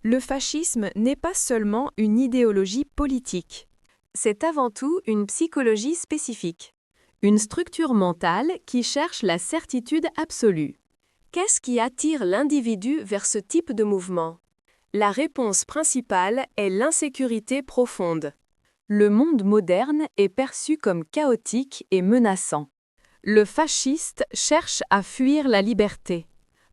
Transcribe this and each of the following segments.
Le fascisme n'est pas seulement une idéologie politique. C'est avant tout une psychologie spécifique. Une structure mentale qui cherche la certitude absolue. Qu'est-ce qui attire l'individu vers ce type de mouvement? La réponse principale est l'insécurité profonde. Le monde moderne est perçu comme chaotique et menaçant. Le fasciste cherche à fuir la liberté.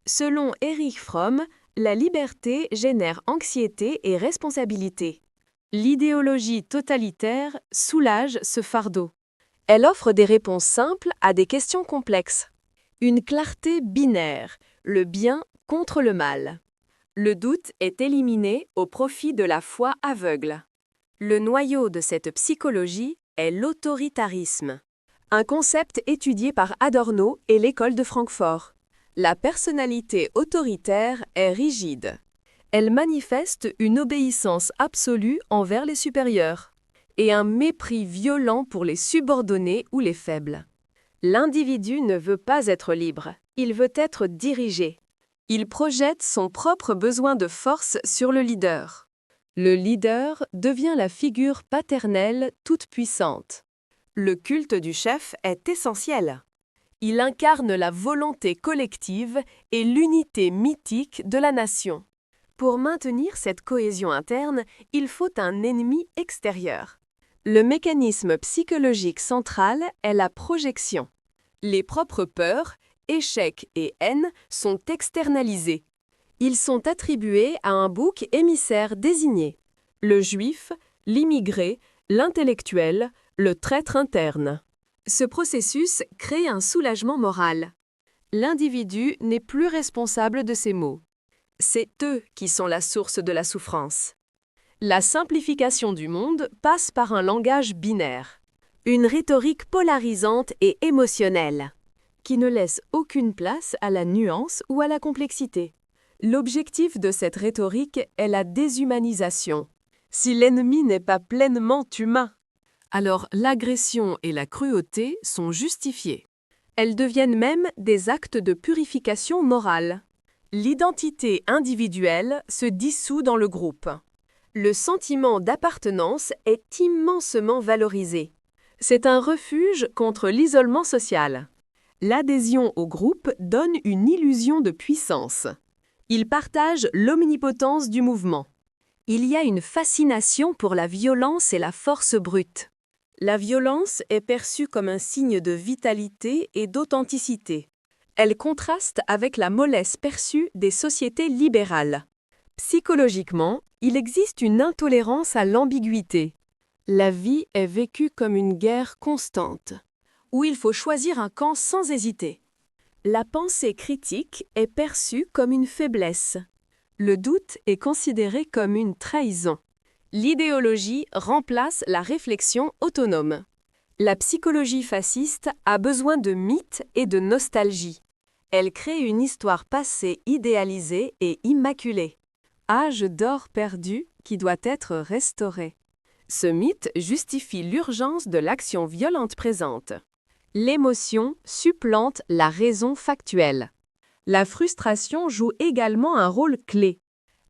Selon Erich Fromm, la liberté génère anxiété et responsabilité. L'idéologie totalitaire soulage ce fardeau. Elle offre des réponses simples à des questions complexes. Une clarté binaire, le bien contre le mal. Le doute est éliminé au profit de la foi aveugle. Le noyau de cette psychologie est l'autoritarisme. Un concept étudié par Adorno et l'école de Francfort. La personnalité autoritaire est rigide. Elle manifeste une obéissance absolue envers les supérieurs et un mépris violent pour les subordonnés ou les faibles. L'individu ne veut pas être libre, il veut être dirigé. Il projette son propre besoin de force sur le leader. Le leader devient la figure paternelle toute puissante. Le culte du chef est essentiel. Il incarne la volonté collective et l'unité mythique de la nation. Pour maintenir cette cohésion interne, il faut un ennemi extérieur. Le mécanisme psychologique central est la projection. Les propres peurs, échecs et haine sont externalisés. Ils sont attribués à un bouc émissaire désigné. Le juif, l'immigré, l'intellectuel, le traître interne. Ce processus crée un soulagement moral. L'individu n'est plus responsable de ses maux. C'est eux qui sont la source de la souffrance. La simplification du monde passe par un langage binaire. Une rhétorique polarisante et émotionnelle, qui ne laisse aucune place à la nuance ou à la complexité. L'objectif de cette rhétorique est la déshumanisation. Si l'ennemi n'est pas pleinement humain, alors l'agression et la cruauté sont justifiées. Elles deviennent même des actes de purification morale. L'identité individuelle se dissout dans le groupe. Le sentiment d'appartenance est immensement valorisé. C'est un refuge contre l'isolement social. L'adhésion au groupe donne une illusion de puissance. Il partage l'omnipotence du mouvement. Il y a une fascination pour la violence et la force brute. La violence est perçue comme un signe de vitalité et d'authenticité. Elle contraste avec la mollesse perçue des sociétés libérales. Psychologiquement, il existe une intolérance à l'ambiguïté. La vie est vécue comme une guerre constante, où il faut choisir un camp sans hésiter. La pensée critique est perçue comme une faiblesse. Le doute est considéré comme une trahison. L'idéologie remplace la réflexion autonome. La psychologie fasciste a besoin de mythes et de nostalgie. Elle crée une histoire passée idéalisée et immaculée. Âge d'or perdu qui doit être restauré. Ce mythe justifie l'urgence de l'action violente présente. L'émotion supplante la raison factuelle. La frustration joue également un rôle clé.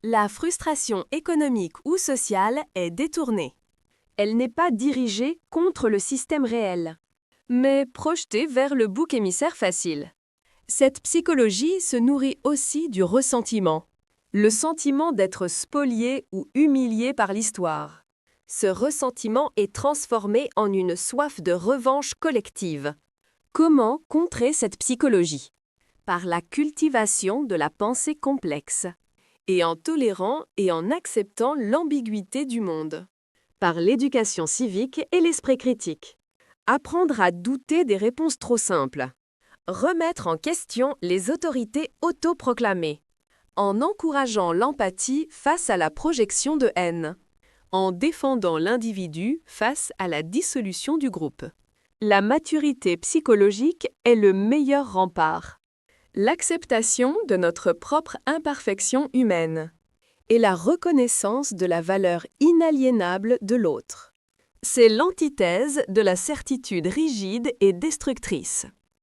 La frustration économique ou sociale est détournée. Elle n'est pas dirigée contre le système réel, mais projetée vers le bouc émissaire facile. Cette psychologie se nourrit aussi du ressentiment, le sentiment d'être spolié ou humilié par l'histoire. Ce ressentiment est transformé en une soif de revanche collective. Comment contrer cette psychologie? Par la cultivation de la pensée complexe, et en tolérant et en acceptant l'ambiguïté du monde. Par l'éducation civique et l'esprit critique. Apprendre à douter des réponses trop simples. Remettre en question les autorités autoproclamées. En encourageant l'empathie face à la projection de haine. En défendant l'individu face à la dissolution du groupe. La maturité psychologique est le meilleur rempart. L'acceptation de notre propre imperfection humaine et la reconnaissance de la valeur inaliénable de l'autre. C'est l'antithèse de la certitude rigide et destructrice.